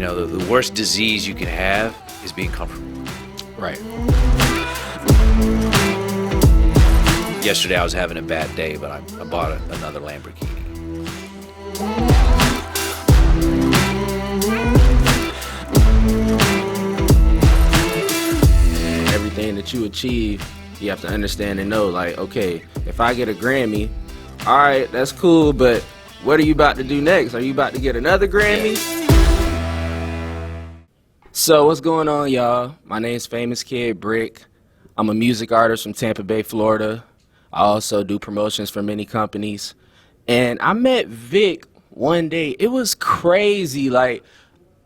the worst disease you can have is being comfortable. Right. Yesterday I was having a bad day, but I bought another Lamborghini. Everything that you achieve, you have to understand and know, like, okay, if I get a Grammy, all right, that's cool, but what are you about to do next? Are you about to get another Grammy? So what's going on, y'all? My name's Famous Kid Brick. I'm a music artist from Tampa Bay, Florida. I also do promotions for many companies. And I met Vick one day. It was crazy. Like,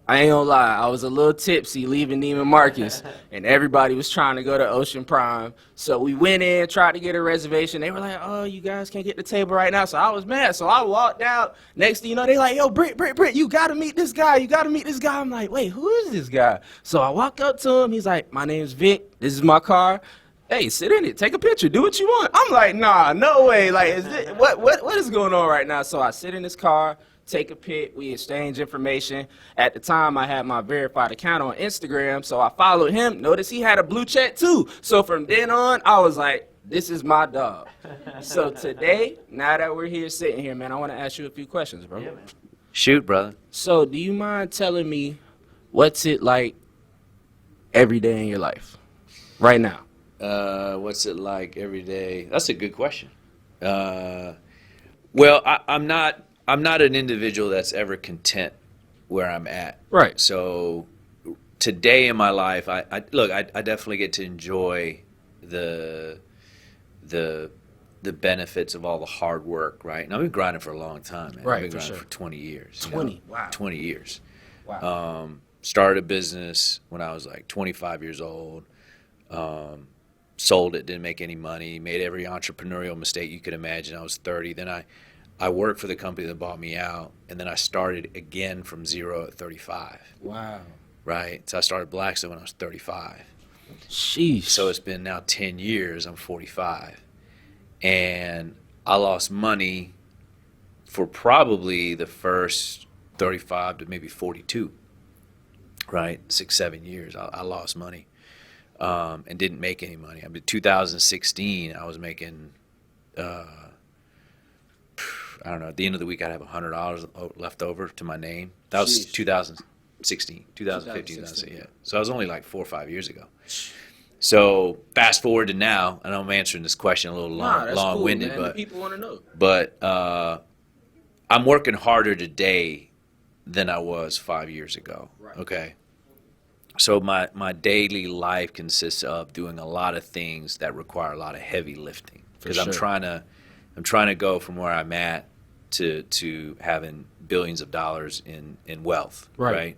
I ain't gonna lie, I was a little tipsy leaving Neiman Marcus, and everybody was trying to go to Ocean Prime. So we went in, tried to get a reservation. They were like, oh, you guys can't get the table right now. So I was mad. So I walked out. Next thing you know, they like, yo, Britt, you gotta meet this guy. You gotta meet this guy. I'm like, wait, who is this guy? So I walked up to him. He's like, my name's Vick. This is my car. Hey, sit in it. Take a picture. Do what you want. I'm like, nah, no way. Like, what is going on right now? So I sit in his car, take a pic, we exchange information. At the time, I had my verified account on Instagram, so I followed him. Notice he had a blue check too. So from then on, I was like, this is my dog. So today, now that we're here sitting here, man, I want to ask you a few questions, bro. Yeah, man. Shoot, brother. So do you mind telling me what's it like every day in your life right now? What's it like every day? That's a good question. Well, I'm not an individual that's ever content where I'm at. Right. So today in my life, I definitely get to enjoy the benefits of all the hard work, right? And I've been grinding for a long time, man. Right, I've been for grinding sure. for 20 years. 20, wow. 20 years. Wow. Started a business when I was like 25 years old. Sold it, didn't make any money, made every entrepreneurial mistake you could imagine. I was 30. Then I worked for the company that bought me out, and then I started again from zero at 35. Wow. Right? So I started Blackstone when I was 35. Sheesh. So it's been now 10 years. I'm 45. And I lost money for probably the first 35 to maybe 42. Right? 6-7 years. I lost money. And didn't make any money. I mean, 2016, I was making, I don't know, at the end of the week, I'd have $100 left over to my name. That was 2015, yeah. So I was only like 4 or 5 years ago. So fast forward to now, and I'm answering this question a little long-winded, cool, but people want to know. But I'm working harder today than I was 5 years ago. Right. Okay. So my daily life consists of doing a lot of things that require a lot of heavy lifting, because I'm trying to go from where I'm at to having billions of dollars in wealth, right?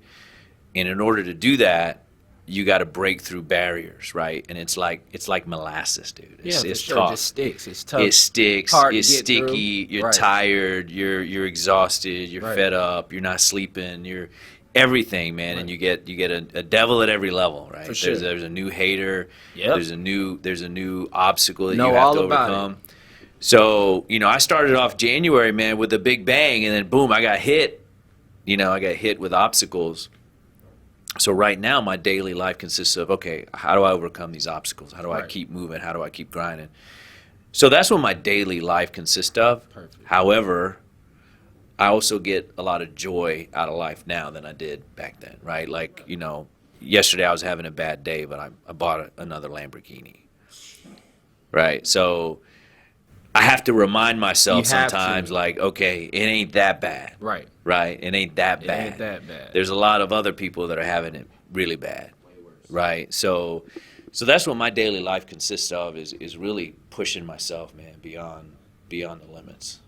And in order to do that, you got to break through barriers, right? And it's like molasses, dude. It's tough. It sticks. It's tough. It sticks. It's sticky. Through. You're tired. You're exhausted. You're fed up. You're not sleeping. You're everything, man. Right. And you get a devil at every level, right? For sure. There's a new hater. Yep. There's a new obstacle that know you have all to about overcome. it. So, I started off January, man, with a big bang, and then boom, I got hit. I got hit with obstacles. So right now, my daily life consists of, okay, how do I overcome these obstacles? How do I keep moving? How do I keep grinding? So that's what my daily life consists of. Perfect. However, I also get a lot of joy out of life now than I did back then, right? Like, yesterday I was having a bad day, but I bought another Lamborghini, right? So I have to remind myself sometimes, like, okay, it ain't that bad. Right. Right? It ain't that bad. It ain't that bad. There's a lot of other people that are having it really bad. Way worse. Right? So that's what my daily life consists of, is really pushing myself, man, beyond the limits.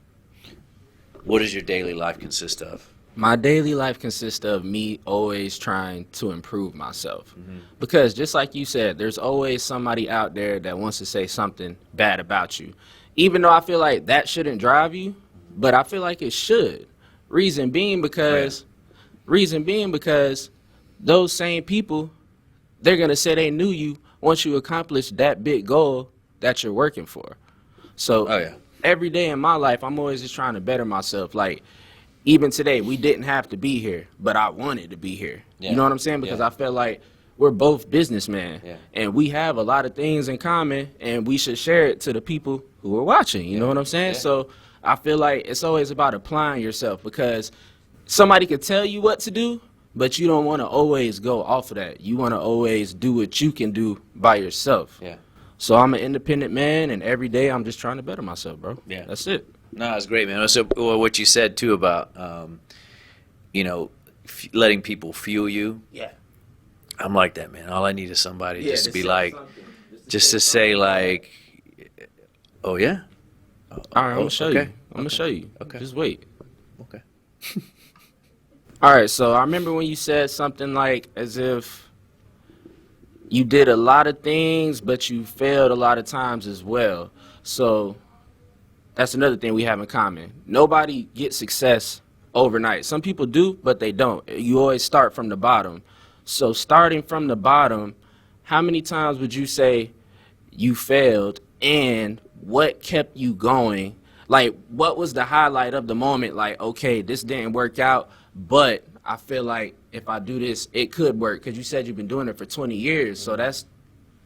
What does your daily life consist of? My daily life consists of me always trying to improve myself. Mm-hmm. Because just like you said, there's always somebody out there that wants to say something bad about you. Even though I feel like that shouldn't drive you, but I feel like it should. Reason being because those same people, they're going to say they knew you once you accomplish that big goal that you're working for. So every day in my life, I'm always just trying to better myself. Like, even today, we didn't have to be here, but I wanted to be here. Yeah. You know what I'm saying? Because Yeah. I feel like we're both businessmen, Yeah. and we have a lot of things in common, and we should share it to the people who are watching. You know what I'm saying? Yeah. So I feel like it's always about applying yourself, because somebody could tell you what to do, but you don't want to always go off of that. You want to always do what you can do by yourself. Yeah. So I'm an independent man, and every day I'm just trying to better myself, bro. Yeah. That's it. No, it's great, man. So what you said too about, letting people fuel you. Yeah. I'm like that, man. All I need is somebody just to be say like, something. just to say like, oh yeah. All right, I'm gonna show okay. you. I'm gonna show you. Okay. Just wait. Okay. All right, so I remember when you said something like as if you did a lot of things, but you failed a lot of times as well. So that's another thing we have in common. Nobody gets success overnight. Some people do, but they don't. You always start from the bottom. So starting from the bottom, how many times would you say you failed, and what kept you going? Like, what was the highlight of the moment? Like, okay, this didn't work out, but I feel like if I do this, it could work. Because you said you've been doing it for 20 years. So that's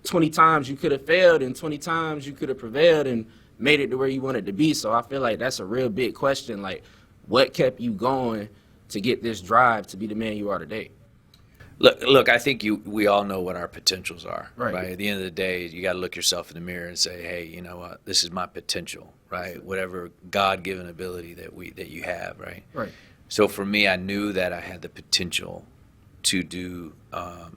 20 times you could have failed, and 20 times you could have prevailed and made it to where you wanted to be. So I feel like that's a real big question. Like, what kept you going to get this drive to be the man you are today? Look. I think we all know what our potentials are, Right. right? At the end of the day, you got to look yourself in the mirror and say, hey, you know what? This is my potential, right? Whatever God-given ability that you have, right? Right. So for me, I knew that I had the potential to do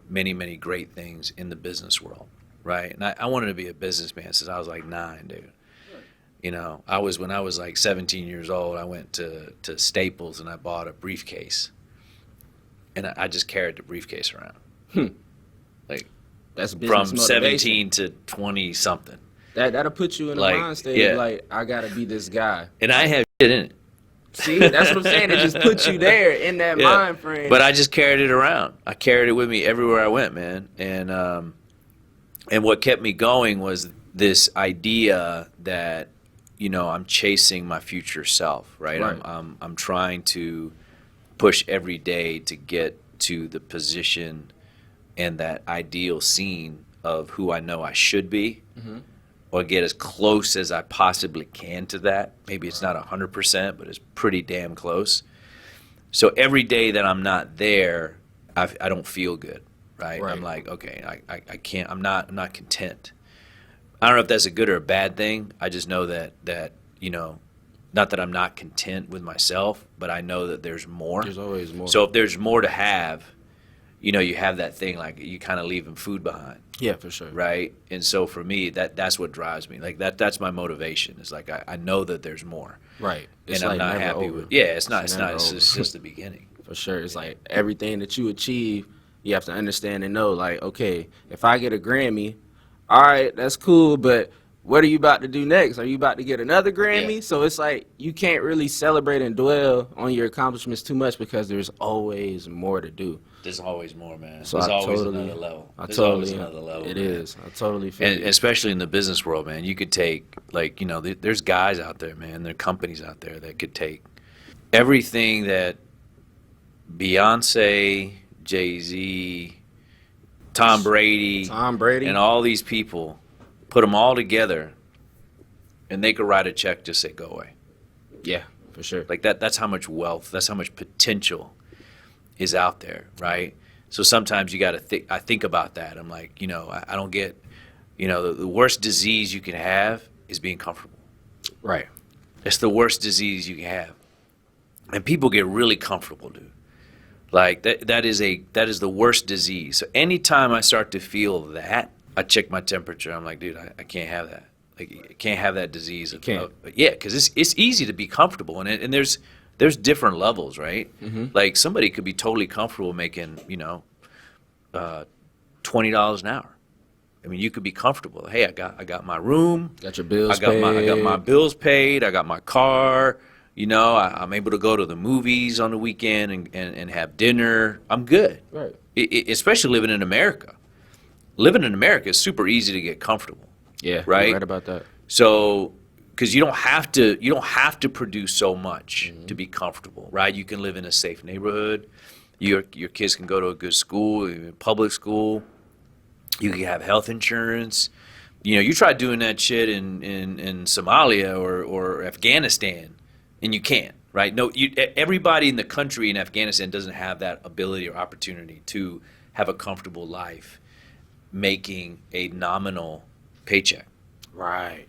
many, many great things in the business world, right? And I wanted to be a businessman since I was like 9, dude. You know, when I was like 17 years old, I went to Staples and I bought a briefcase, and I just carried the briefcase around, like That's from business motivation. 17 to 20 something, That'll put you in a Like, mind state yeah. of like, I gotta be this guy. and I had shit in it. See, that's what I'm saying. It just puts you there in that Yeah. mind frame. But I just carried it around. I carried it with me everywhere I went, man. And what kept me going was this idea that, I'm chasing my future self, right? Right. I'm trying to push every day to get to the position and that ideal scene of who I know I should be, or get as close as I possibly can to that. Maybe it's not 100%, but it's pretty damn close. So every day that I'm not there, I don't feel good, right? Right. I'm like, okay, I can't. I'm not content. I don't know if that's a good or a bad thing. I just know that not that I'm not content with myself, but I know that there's more. There's always more. So if there's more to have, you have that thing like you kind of leaving food behind, Yeah, for sure. right? And so for me, that's what drives me. Like that's my motivation. Is like I know that there's more, Right. It's and I'm like not never happy over. with. Yeah, it's not. never It's over. just the beginning. For sure. It's like everything that you achieve, you have to understand and know, like, okay, if I get a Grammy, all right, that's cool, but what are you about to do next? Are you about to get another Grammy? Yeah. So it's like you can't really celebrate and dwell on your accomplishments too much, because there's always more to do. There's always more, man. So There's I always totally- another level. I There's totally, always another level. It man. is. I totally feel And you. especially in the business world, man, you could take there's guys out there, man. There are companies out there that could take everything that Beyonce, Jay-Z, Tom Brady, and all these people, put them all together, and they could write a check, just say go away. Yeah, for sure. Like that's how much wealth, that's how much potential is out there, right? So sometimes you got to think. I think about that. I'm like, I don't get, the worst disease you can have is being comfortable. Right. It's the worst disease you can have, and people get really comfortable, dude. Like that is the worst disease. So anytime I start to feel that, I check my temperature. I'm like, dude, I can't have that. Like, I can't have that disease. Can't. Yeah, because it's easy to be comfortable, and there's different levels, right? Mm-hmm. Like somebody could be totally comfortable making $20 an hour. I mean, you could be comfortable. Hey, I got my room. Got your bills I got paid. my bills paid. I got my car. I'm able to go to the movies on the weekend and have dinner. I'm good. Right. Especially living in America. Living in America is super easy to get comfortable. Yeah. Right? You're right about that. So because you don't have to produce so much to be comfortable, right? You can live in a safe neighborhood. Your kids can go to a good school, public school. You can have health insurance. You try doing that shit in Somalia or Afghanistan, and you can't, right? No, everybody in the country in Afghanistan doesn't have that ability or opportunity to have a comfortable life making a nominal paycheck. Right.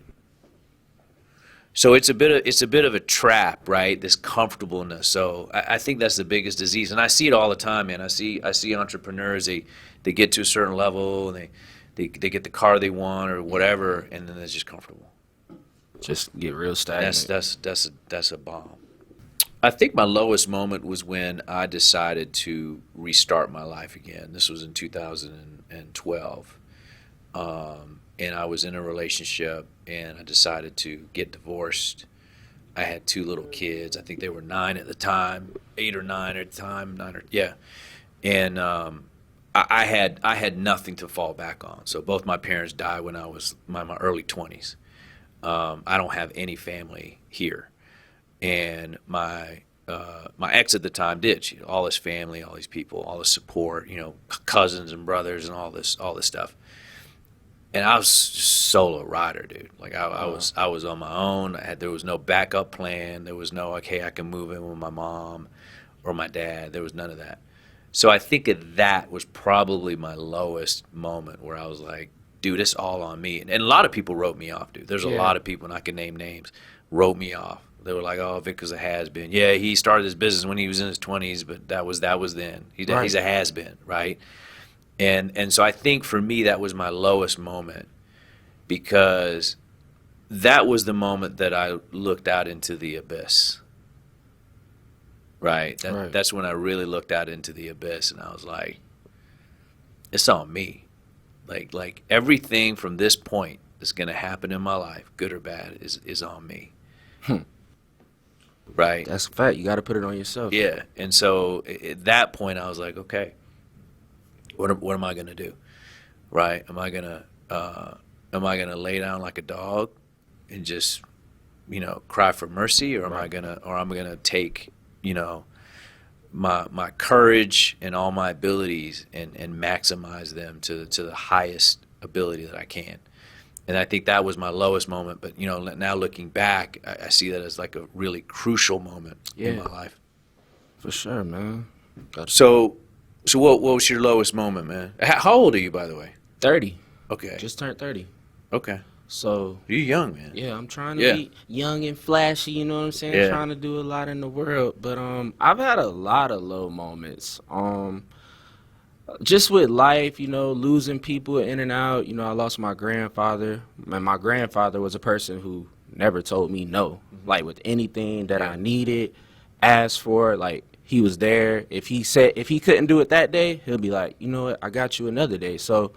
So it's a bit of a trap, right? This comfortableness. So I think that's the biggest disease, and I see it all the time, man. I see entrepreneurs, they get to a certain level, and they get the car they want or whatever, and then they're just comfortable. Just get real stagnant. That's a bomb. I think my lowest moment was when I decided to restart my life again. This was in 2012. And I was in a relationship, and I decided to get divorced. I had 2 little kids. I think they were 9 at the time, 8 or 9 at the time, yeah. And I had nothing to fall back on. So both my parents died when I was my early 20s. I don't have any family here, and my ex at the time did. She had all this family, all these people, all this support, cousins and brothers, and all this stuff. And I was just solo rider, dude. Like I was on my own. There was no backup plan. There was no hey, I can move in with my mom or my dad. There was none of that. So I think that was probably my lowest moment where I was like, dude, it's all on me. And a lot of people wrote me off, dude. There's a lot of people, and I can name names, wrote me off. They were like, oh, Vick was a has-been. Yeah, he started his business when he was in his 20s, but that was then. He's a has-been, right? And so I think for me that was my lowest moment, because that was the moment that I looked out into the abyss. Right? That's when I really looked out into the abyss, and I was like, it's on me. Like everything from this point that's going to happen in my life, good or bad, is on me. Right? That's a fact. You got to put it on yourself. Yeah. And so at that point I was like, okay, what am I going to do? Right? Am I going to lay down like a dog and just, cry for mercy, or am I going to take, my courage and all my abilities and maximize them to the highest ability that I can? And I think that was my lowest moment. But, now looking back, I see that as like a really crucial moment in my life. For sure, man. So what was your lowest moment, man? How old are you, by the way? 30. Okay. Just turned 30. Okay. So you're young, man. Yeah, I'm trying to be young and flashy, you know what I'm saying? Yeah. Trying to do a lot in the world. But I've had a lot of low moments. Just with life, losing people in and out. I lost my grandfather. And my grandfather was a person who never told me no. Like with anything that I needed, asked for, like he was there. If he couldn't do it that day, he'll be like, you know what, I got you another day. So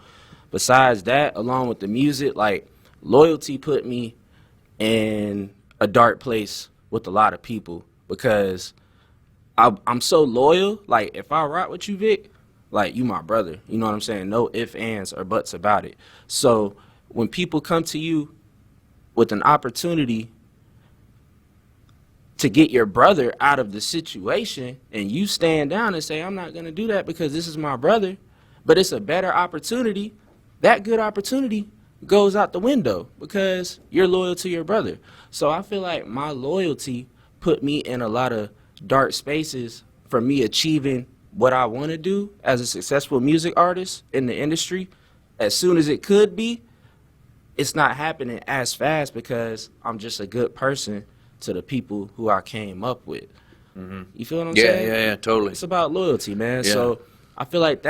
besides that, along with the music, like loyalty put me in a dark place with a lot of people, because I'm so loyal. Like if I rock with you, Vick, like you my brother. You know what I'm saying? No ifs, ands, or buts about it. So when people come to you with an opportunity to get your brother out of the situation, and you stand down and say, I'm not going to do that because this is my brother, but it's a better opportunity, that good opportunity goes out the window because you're loyal to your brother. So I feel like my loyalty put me in a lot of dark spaces for me achieving what I want to do as a successful music artist in the industry. As soon as it could be, it's not happening as fast because I'm just a good person to the people who I came up with. Mm-hmm. You feel what I'm saying? Yeah, totally. It's about loyalty, man. Yeah. So I feel like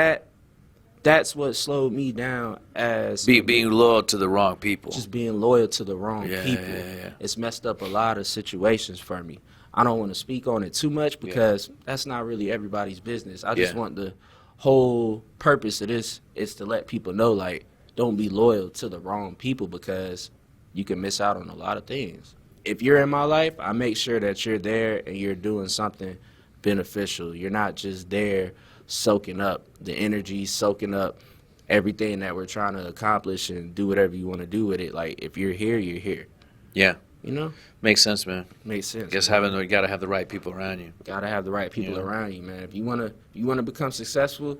that's what slowed me down as being loyal to the wrong people. Just being loyal to the wrong people. Yeah. It's messed up a lot of situations for me. I don't want to speak on it too much because that's not really everybody's business. I just want the whole purpose of this is to let people know, like, don't be loyal to the wrong people because you can miss out on a lot of things. If you're in my life, I make sure that you're there and you're doing something beneficial. You're not just there soaking up the energy, soaking up everything that we're trying to accomplish and do whatever you want to do with it. Like, if you're here, you're here. Yeah. You know, Makes sense, man. makes sense. Guess you got to have the right people around you. Gotta have the right people around you, man. If you wanna become successful,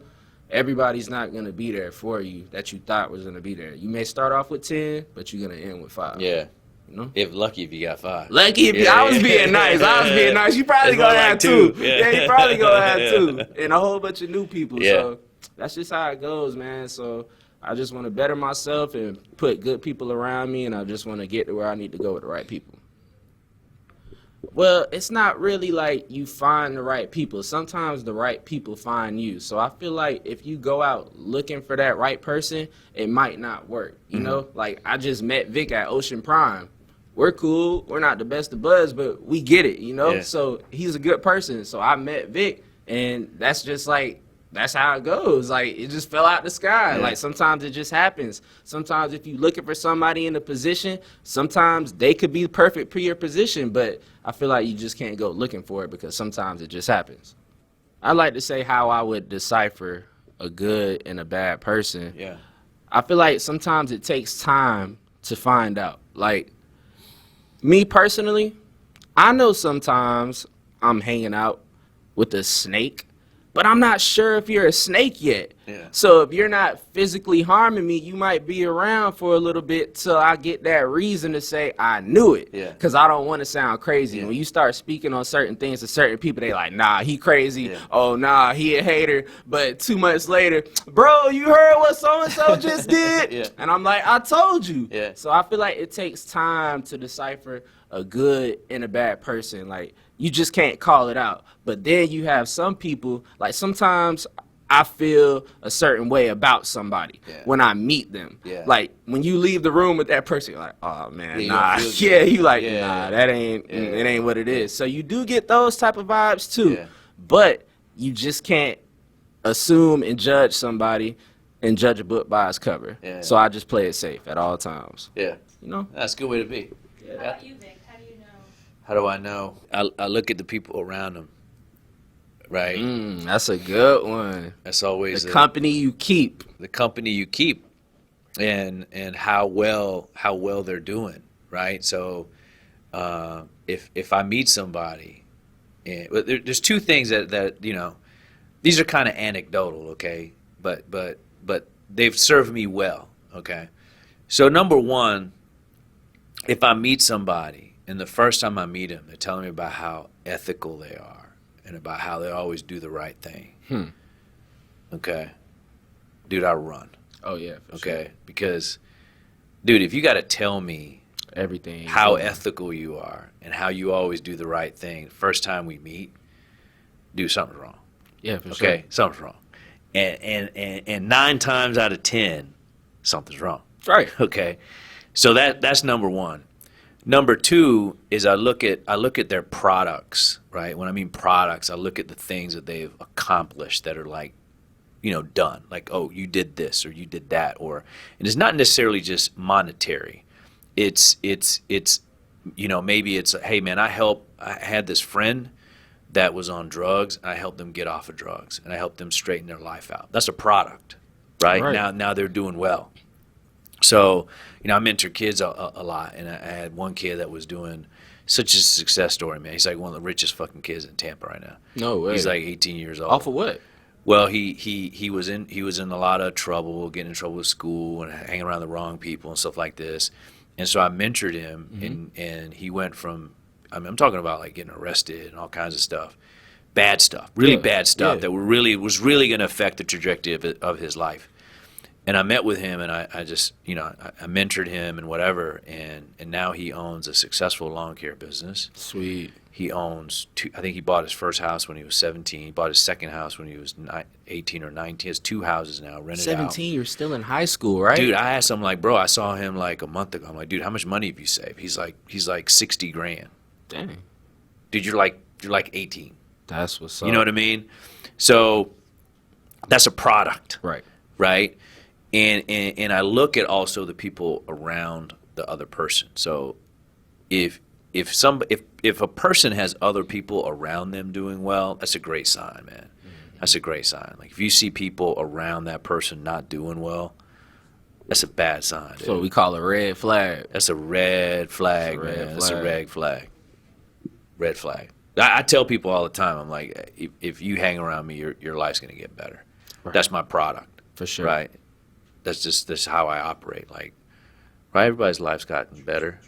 everybody's not gonna be there for you that you thought was gonna be there. You may start off with 10, but you're gonna end with 5. Yeah. You know? If lucky, if you got 5. Lucky if I was being nice. I was being nice. You probably It's gonna more have like 2. two. Yeah. Yeah, you probably gonna have 2. And a whole bunch of new people. Yeah. So that's just how it goes, man. So I just wanna better myself and put good people around me, and I just wanna get to where I need to go with the right people. Well, it's not really like you find the right people. Sometimes the right people find you. So I feel like if you go out looking for that right person, it might not work. You know, like I just met Vick at Ocean Prime. We're cool. We're not the best of buds, but we get it, you know? Yeah. So he's a good person. So I met Vick, and that's just like, that's how it goes. Like, it just fell out the sky. Yeah. Like, sometimes it just happens. Sometimes if you're looking for somebody in a position, sometimes they could be perfect for your position, but I feel like you just can't go looking for it because sometimes it just happens. I like to say how I would decipher a good and a bad person. Yeah. I feel like sometimes it takes time to find out. Like, me personally, I know sometimes I'm hanging out with a snake, but I'm not sure if you're a snake yet. Yeah. So if you're not physically harming me, you might be around for a little bit till I get that reason to say I knew it. Yeah. Because I don't want to sound crazy. Yeah. When you start speaking on certain things to certain people, they like, nah, he crazy. Yeah. Oh, nah, he a hater. But 2 months later, bro, you heard what so-and-so just did? Yeah. And I'm like, I told you. Yeah. So I feel like it takes time to decipher a good and a bad person. Like, you just can't call it out. But then you have some people, like sometimes I feel a certain way about somebody when I meet them. Yeah. Like when you leave the room with that person, you're like, oh man, Yeah, you nah. don't feel good. Yeah, you like, Yeah. nah, that ain't, it ain't what it is. So you do get those type of vibes too. Yeah. But you just can't assume and judge somebody and judge a book by its cover. Yeah. So I just play it safe at all times. Yeah. You know? That's a good way to be. How about you, Vic? How do you know? How do I know? I look at the people around them, right? That's a good one. That's always The company you keep. the company you keep, and how well they're doing, right? So if I meet somebody, and there's 2 things that you know, these are kind of anecdotal, okay, but they've served me well, okay. So number 1, if I meet somebody and the first time I meet them, they're telling me about how ethical they are and about how they always do the right thing. Okay. Dude, I run. Oh yeah, for Okay. sure. Because, dude, if you got to tell me Everything. how ethical you are and how you always do the right thing first time we meet, dude, something's wrong. Yeah, for sure. Okay. Something's wrong. And 9 times out of 10, something's wrong. Right. Okay. So that's number 1. Number 2 is I look at their products, right? When I mean products, I look at the things that they've accomplished that are like, you know, done. Like, oh, you did this or you did that, and it's not necessarily just monetary. It's you know, maybe it's, hey man, I had this friend that was on drugs, and I helped them get off of drugs, and I helped them straighten their life out. That's a product, right? Now they're doing well. So, you know, I mentor kids a lot, and I had one kid that was doing such a success story, man. He's like one of the richest fucking kids in Tampa right now. No way. He's like 18 years old. Off of what? Well, he was in a lot of trouble, getting in trouble with school and hanging around the wrong people and stuff like this. And so I mentored him, and he went from, I mean, I'm talking about like getting arrested and all kinds of stuff, bad stuff, really bad stuff that was really going to affect the trajectory of his life. And I met with him, and I just, you know, I mentored him and whatever, and now he owns a successful lawn care business. Sweet. He owns I think he bought his first house when he was 17. He bought his second house when he was 18 or 19. He has 2 houses now, rented 17, you're still in high school, right? Dude, I asked him, like, bro, I saw him like a month ago. I'm like, dude, how much money have you saved? He's like 60 grand. Dang. Dude, you're like 18. That's what's up. You know what I mean? So that's a product. Right. Right? And I look at also the people around the other person. So if a person has other people around them doing well, that's a great sign, man. That's a great sign. Like if you see people around that person not doing well, That's a bad sign, dude. That's what we call a red flag. That's a red flag, That's a red man. That's a flag. red flag. Red flag. I tell people all the time, I'm like, if you hang around me, your life's gonna get better. Right. That's my product, For sure. right? That's how I operate. Like, right? Everybody's life's gotten better.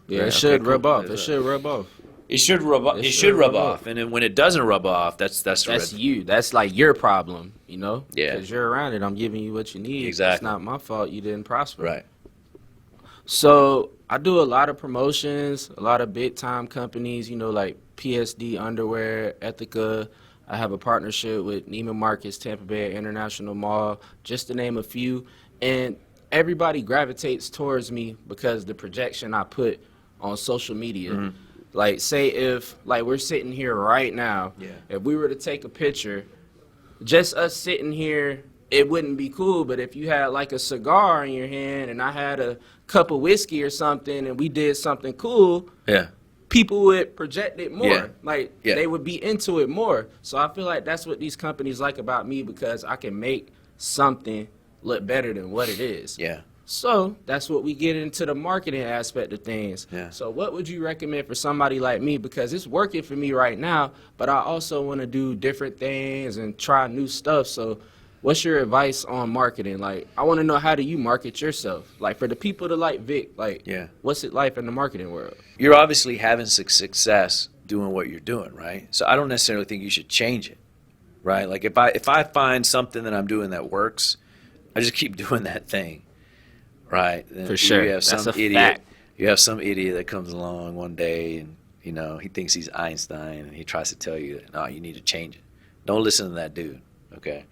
Yeah, Right, it should okay, rub cool. off. It should rub off. It should rub off. It It should should rub rub off. off. And then when it doesn't rub off, that's That's red. you. That's like your problem, you know? Yeah. Because you're around it. I'm giving you what you need. Exactly. It's not my fault you didn't prosper. Right. So I do a lot of promotions, a lot of big time companies, you know, like PSD Underwear, Ethica. I have a partnership with Neiman Marcus, Tampa Bay International Mall, just to name a few. And everybody gravitates towards me because the projection I put on social media. Mm-hmm. Like, say if, like, we're sitting here right now, Yeah. if we were to take a picture, just us sitting here, it wouldn't be cool. But if you had like a cigar in your hand and I had a cup of whiskey or something and we did something cool, Yeah. people would project it more. Yeah. Like, Yeah. they would be into it more. So I feel like that's what these companies like about me, because I can make something look better than what it is. Yeah. So that's what we get into the marketing aspect of things. Yeah. So what would you recommend for somebody like me? Because it's working for me right now, but I also want to do different things and try new stuff. So what's your advice on marketing? Like, I want to know, how do you market yourself? Like, for the people that like Vic, like, Yeah. what's it like in the marketing world? You're obviously having success doing what you're doing, right? So I don't necessarily think you should change it, right? Like if I find something that I'm doing that works, I just keep doing that thing, right? And For sure. You have That's some a idiot. fact. You have some idiot that comes along one day and he thinks he's Einstein and he tries to tell you that no, you need to change it. Don't listen to that dude, okay?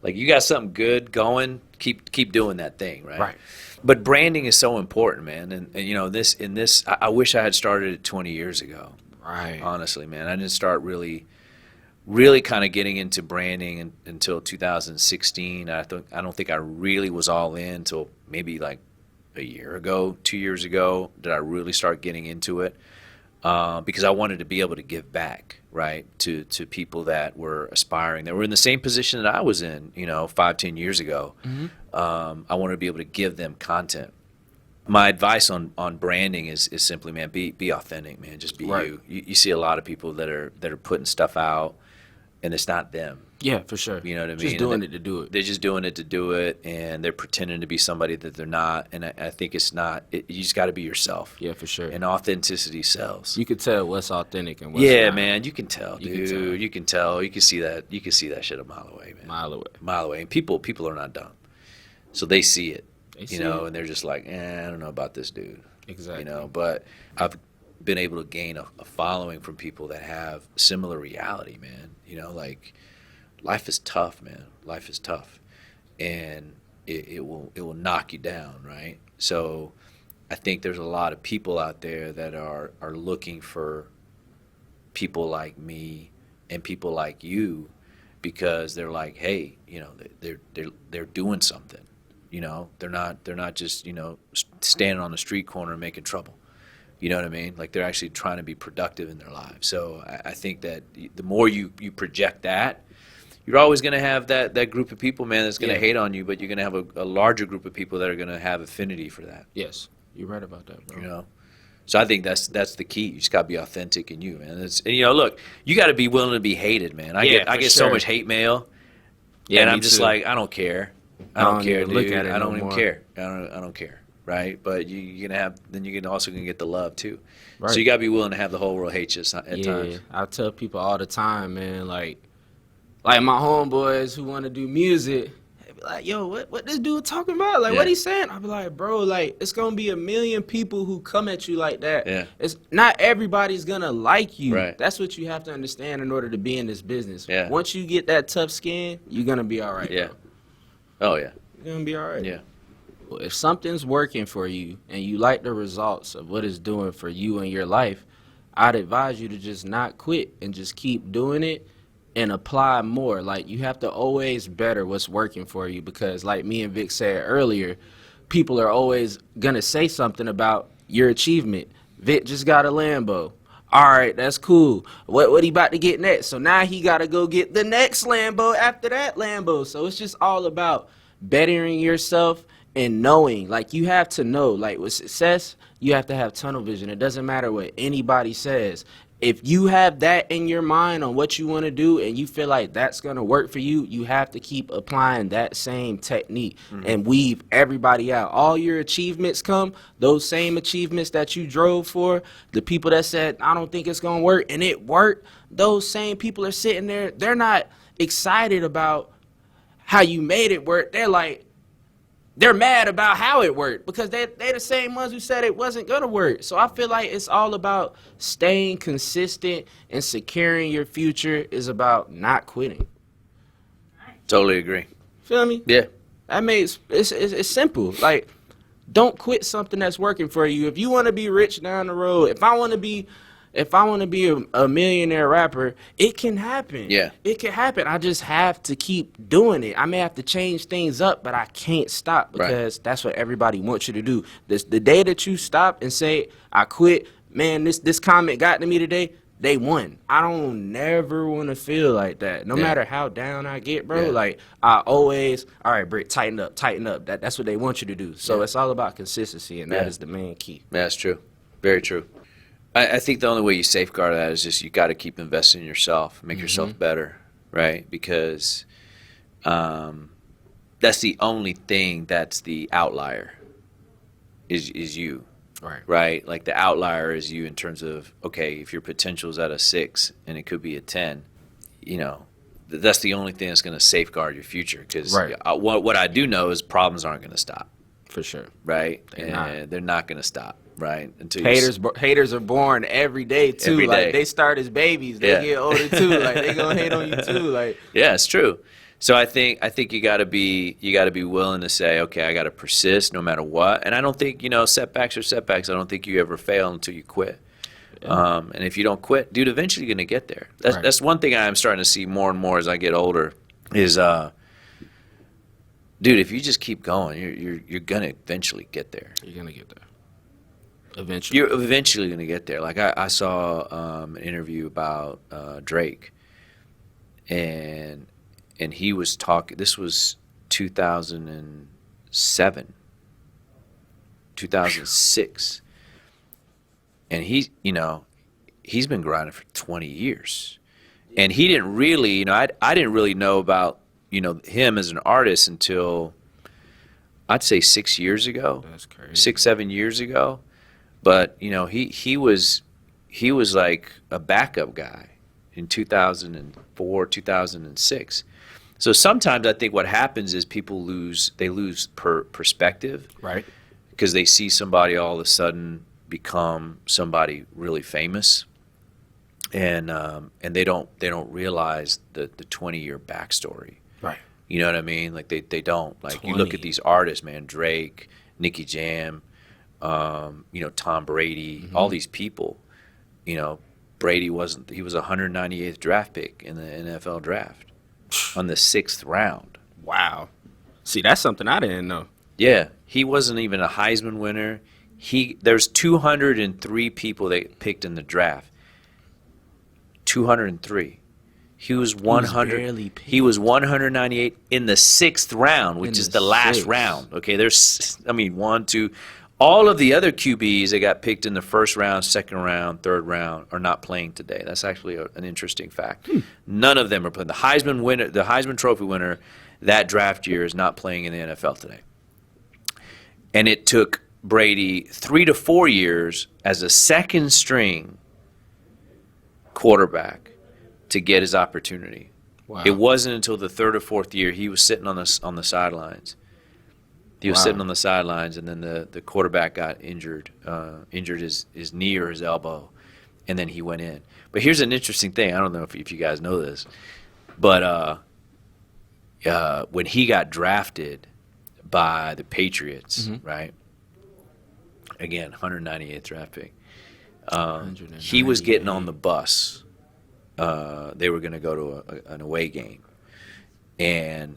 Like you got something good going, keep doing that thing, right? Right. But branding is so important, man. And I wish I had started it 20 years ago. Right. Honestly, man, I didn't start really kind of getting into branding until 2016. I don't think I really was all in until maybe like a year ago, 2 years ago, did I really start getting into it. Because I wanted to be able to give back, right, to people that were aspiring, that were in the same position that I was in, 5-10 years ago. I wanted to be able to give them content. My advice on branding is simply, man, be authentic, man. Just be Right. you. You see a lot of people that are putting stuff out, and it's not them. Yeah, for sure. You know what I mean? Just doing it to do it. They're just doing it to do it, and they're pretending to be somebody that they're not. And I think it's not. You just got to be yourself. Yeah, for sure. And authenticity sells. You could tell what's authentic and what's Yeah, not. man, you can tell, You can dude. tell. You can tell. You can see that. You can see that shit a mile away, man. Mile away. Mile away. And people are not dumb, so they see it. They see know, it. and they're just like, I don't know about this dude. Exactly. But I've been able to gain a following from people that have similar reality, man. Like life is tough, man. Life is tough, and it will knock you down, right? So I think there's a lot of people out there that are looking for people like me and people like you, because they're like, hey, they're doing something. They're not just standing on the street corner and making trouble. You know what I mean? Like they're actually trying to be productive in their lives. So I think that the more you project that, you're always going to have that group of people, man, that's going to hate on you, but you're going to have a larger group of people that are going to have affinity for that. Yes, you're right about that, bro. So I think that's the key. You just got to be authentic in you, man. And look, you got to be willing to be hated, man. I get so sure. much hate mail, Yeah, and me I'm just too. like, I don't care. I I don't don't care, even dude. look at it I don't no even more. care. I don't care, right? But you're gonna have, then you're also gonna get the love too. Right. So you gotta be willing to have the whole world hate you at Yeah, times. I tell people all the time, man, like my homeboys who want to do music, they be like, yo, what this dude talking about? Like, Yeah. what he saying? I be like, bro, like, it's going to be a million people who come at you like that. Yeah. It's not everybody's going to like you. Right. That's what you have to understand in order to be in this business. Yeah. Once you get that tough skin, you're going to be all right, Yeah. bro. Oh yeah. You're going to be all right. Yeah. Well, if something's working for you and you like the results of what it's doing for you in your life, I'd advise you to just not quit and just keep doing it and apply more. Like, you have to always better what's working for you, because like me and Vic said earlier, people are always going to say something about your achievement. Vic just got a Lambo. All right, that's cool. What he about to get next? So now he got to go get the next Lambo after that Lambo. So it's just all about bettering yourself and knowing, like, you have to know, like, with success, you have to have tunnel vision. It doesn't matter what anybody says. If you have that in your mind on what you want to do and you feel like that's going to work for you, you have to keep applying that same technique and weave everybody out. All your achievements come, those same achievements that you drove for, the people that said, I don't think it's going to work, and it worked, those same people are sitting there, they're not excited about how you made it work. They're mad about how it worked because they're the same ones who said it wasn't going to work. So I feel like it's all about staying consistent and securing your future is about not quitting. Totally agree. Feel me? Yeah. That makes it's simple. Like, don't quit something that's working for you. If you want to be rich down the road, if I want to be a millionaire rapper, it can happen. Yeah. It can happen. I just have to keep doing it. I may have to change things up, but I can't stop because that's what everybody wants you to do. The day that you stop and say, I quit, man, this comment got to me today, they won. I don't never want to feel like that. No matter how down I get, bro, like, I always, all right, Britt, tighten up. That's what they want you to do. So it's all about consistency, and that is the main key. That's true. Very true. I think the only way you safeguard that is just you got to keep investing in yourself, make yourself better, right? Because that's the only thing that's the outlier is you, right? Like the outlier is you in terms of, okay, if your potential is at a 6 and it could be a 10, you know, that's the only thing that's going to safeguard your future. Because what I do know is problems aren't going to stop. For sure. Right? They're not going to stop. Right. Until haters are born every day too. Every day. Like, they start as babies, they get older too. Like, they gonna hate on you too. Like, yeah, it's true. So I think you gotta be willing to say, okay, I gotta persist no matter what. And I don't think, setbacks are setbacks. I don't think you ever fail until you quit. And if you don't quit, dude, eventually you're gonna get there. That's one thing I'm starting to see more and more as I get older is dude, if you just keep going, you're gonna eventually get there. You're gonna get there. Eventually. You're eventually going to get there. Like I saw an interview about Drake, and he was talking. This was 2007, 2006, and he's been grinding for 20 years, and he didn't really, I didn't really know about him as an artist until I'd say 6 years ago. That's crazy. 6-7 years ago. But he was like a backup guy in 2004, 2006. So sometimes I think what happens is people lose perspective, right? Because they see somebody all of a sudden become somebody really famous, and they don't realize the 20-year backstory. Right. You know what I mean? Like they don't. Like 20. You look at these artists, man, Drake, Nicki Jam. Tom Brady, all these people, Brady he was 198th draft pick in the NFL draft on the 6th round. Wow. See, that's something I didn't know. Yeah. He wasn't even a Heisman winner. There's 203 people they picked in the draft. 203. He was 100. He was 198 in the 6th round, which is the last round. Okay, there's 1, 2. All of the other QBs that got picked in the 1st round, 2nd round, 3rd round are not playing today. That's actually an interesting fact. None of them are playing. The Heisman Trophy winner that draft year is not playing in the NFL today. And it took Brady 3 to 4 years as a second string quarterback to get his opportunity. Wow. It wasn't until the 3rd or 4th year he was sitting on the sidelines. He was sitting on the sidelines, and then the quarterback got injured his knee or his elbow, and then he went in. But here's an interesting thing. I don't know if you guys know this, but when he got drafted by the Patriots, right? Again, 198th draft pick. He was getting on the bus. They were going to go to an away game. And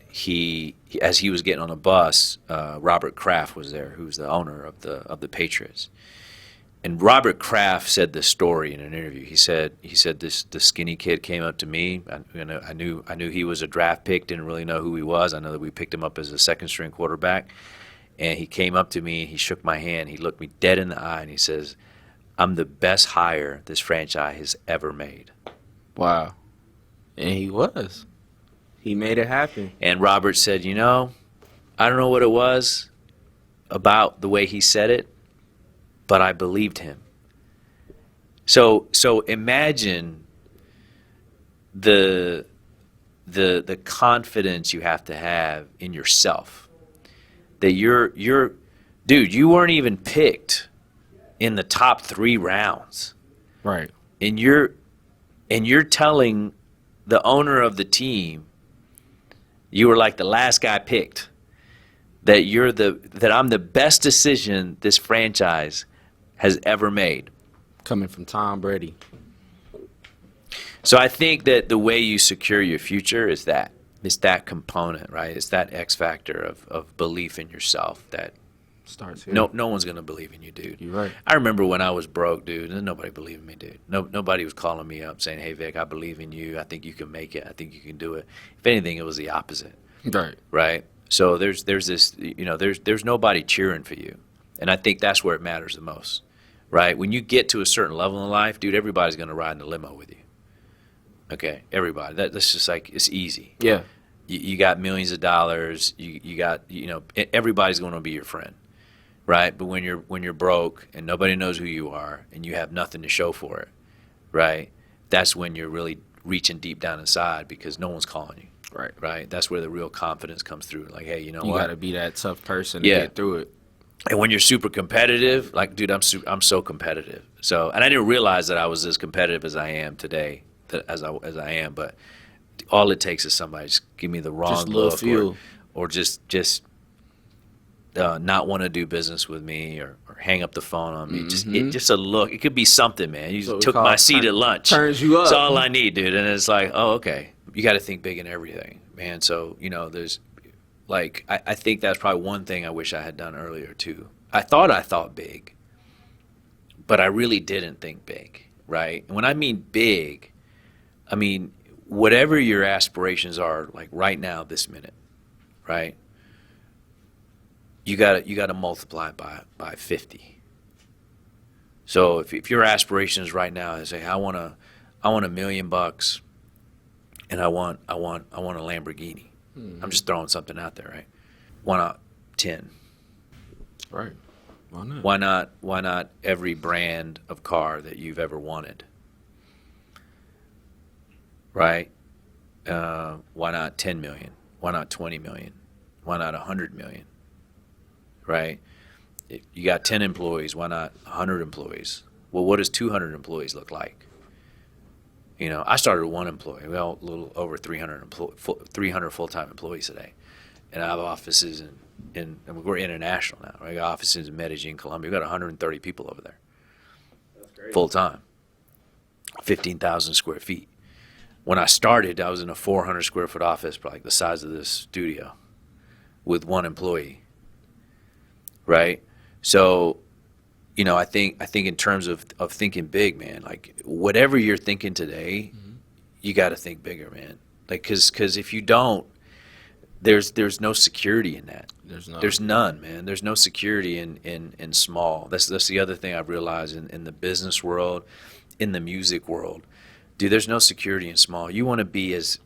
as he was getting on a bus, Robert Kraft was there, who's the owner of the Patriots. And Robert Kraft said this story in an interview. He said the skinny kid came up to me. I knew he was a draft pick. Didn't really know who he was. I know that we picked him up as a second string quarterback. And he came up to me and he shook my hand. He looked me dead in the eye and he says, "I'm the best hire this franchise has ever made." Wow. And he was. He made it happen. And Robert said, "You know, I don't know what it was about the way he said it, but I believed him." So imagine the confidence you have to have in yourself, that dude, you weren't even picked in the top 3 rounds, Right. and you're telling the owner of the team, you were like the last guy picked, that I'm the best decision this franchise has ever made. Coming from Tom Brady. So I think that the way you secure your future is that component, right? It's that X factor of belief in yourself that Starts here. no one's gonna believe in you, dude. You're right. I remember when I was broke, dude, and nobody believed in me, dude. Nobody was calling me up saying, "Hey, Vic, I believe in you. I think you can make it. I think you can do it." If anything, it was the opposite, Right. right? So there's this, there's nobody cheering for you, and I think that's where it matters the most, right? When you get to a certain level in life, dude, everybody's gonna ride in the limo with you. Okay, everybody. That's just like, it's easy. Yeah. You got millions of dollars. You got, everybody's going to be your friend, right? But when you're broke and nobody knows who you are and you have nothing to show for it, right? That's when you're really reaching deep down inside because no one's calling you. Right. Right. That's where the real confidence comes through. Like, hey, you know You what? got to be that tough person to Yeah. get through it. And when you're super competitive, like, dude, I'm so competitive. So, and I didn't realize that I was as competitive as I am today, as I am. But all it takes is somebody just give me the wrong Just a little look, fuel. or just not want to do business with me, or hang up the phone on me. Just a look. It could be something, man. You So we took call my it seat at lunch. turns you up. That's all I need, dude. And it's like, oh, okay. You got to think big in everything, man. So there's like I think that's probably one thing I wish I had done earlier too. I thought big, but I really didn't think big, right? And when I mean big, I mean whatever your aspirations are, like right now, this minute, right? You got to multiply it by 50. So if your aspirations right now is, say, I want $1 million, and I want a Lamborghini. I'm just throwing something out there, right? Why not 10? Right. Why not? Why not every brand of car that you've ever wanted? Right? Why not 10 million? Why not 20 million? Why not 100 million? Right? If you got 10 employees, why not 100 employees? Well, what does 200 employees look like? I started with 1 employee. We have a little over 300 full-time employees today. And I have offices and we're international now. Right? We got offices in Medellin, Colombia. We've got 130 people over there. That's great. Full-time. 15,000 square feet. When I started, I was in a 400 square foot office, probably the size of this studio, with 1 employee. Right? So, I think in terms of thinking big, man, like whatever you're thinking today, you got to think bigger, man. Like, cause if you don't, there's no security in that. There's none, man. There's no security in small. That's the other thing I've realized in the business world, in the music world. Dude, there's no security in small. You want to be as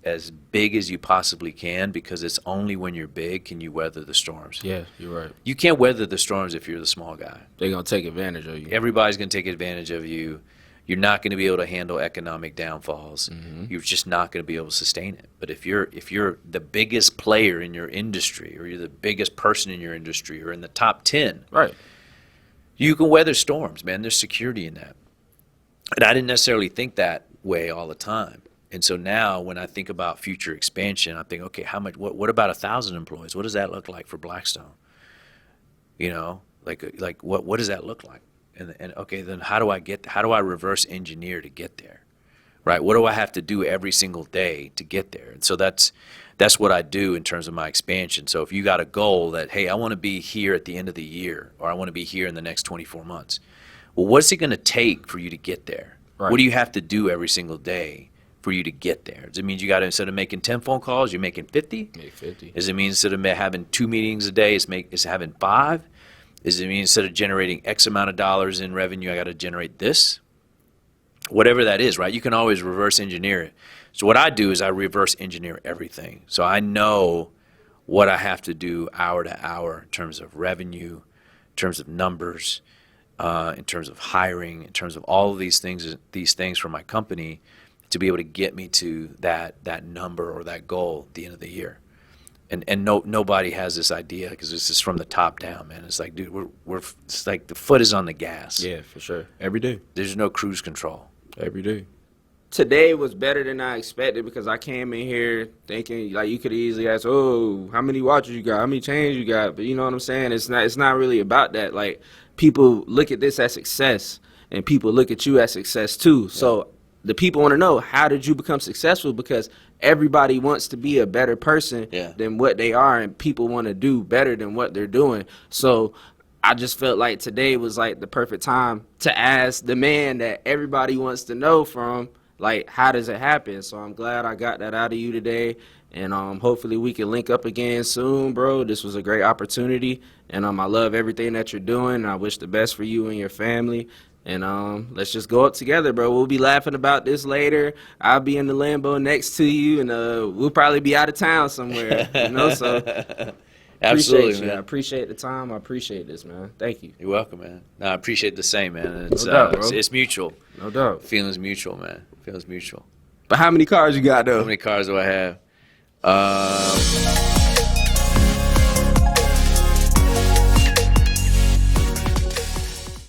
big as you possibly can, because it's only when you're big can you weather the storms. Yeah, you're right. You can't weather the storms if you're the small guy. They're going to take advantage of you. Everybody's going to take advantage of you. You're not going to be able to handle economic downfalls. You're just not going to be able to sustain it. But if you're the biggest player in your industry, or you're the biggest person in your industry, or in the top 10, Right. you can weather storms, man. There's security in that. And I didn't necessarily think that way all the time. And so now when I think about future expansion, I think, okay, what about 1,000 employees? What does that look like for Blackstone? Like what does that look like? And okay, then how do I reverse engineer to get there? Right? What do I have to do every single day to get there? And so that's what I do in terms of my expansion. So if you got a goal that, hey, I want to be here at the end of the year, or I want to be here in the next 24 months. Well, what's it going to take for you to get there? Right. What do you have to do every single day for you to get there? Does it mean you got to, instead of making 10 phone calls, you're making 50? Make 50. Does it mean instead of having 2 meetings a day, it's having 5? Does it mean instead of generating X amount of dollars in revenue, I got to generate this? Whatever that is, right? You can always reverse engineer it. So what I do is I reverse engineer everything. So I know what I have to do hour to hour in terms of revenue, in terms of numbers, in terms of hiring, in terms of all of these things for my company to be able to get me to that number or that goal at the end of the year. And nobody has this idea because this is from the top down, man. It's like, dude, it's like the foot is on the gas. Yeah, for sure. Every day. There's no cruise control. Every day. Today was better than I expected because I came in here thinking like you could easily ask, oh, how many watches you got, how many chains you got, but you know what I'm saying? It's not really about that. Like people look at this as success, and people look at you as success too. Yeah. So the people want to know, how did you become successful? Because everybody wants to be a better person than what they are, and people want to do better than what they're doing. So I just felt like today was like the perfect time to ask the man that everybody wants to know from, like, how does it happen? So I'm glad I got that out of you today, and hopefully we can link up again soon, bro. This was a great opportunity, and I love everything that you're doing, and I wish the best for you and your family. And let's just go up together, bro. We'll be laughing about this later. I'll be in the Lambo next to you, and we'll probably be out of town somewhere, you know, so... Absolutely, man. I appreciate the time. I appreciate this, man. Thank you. You're welcome, man. No, I appreciate the same, man. It's, no doubt, bro. It's mutual. No doubt. Feelings mutual, man. Feelings mutual. But how many cars you got, though? How many cars do I have?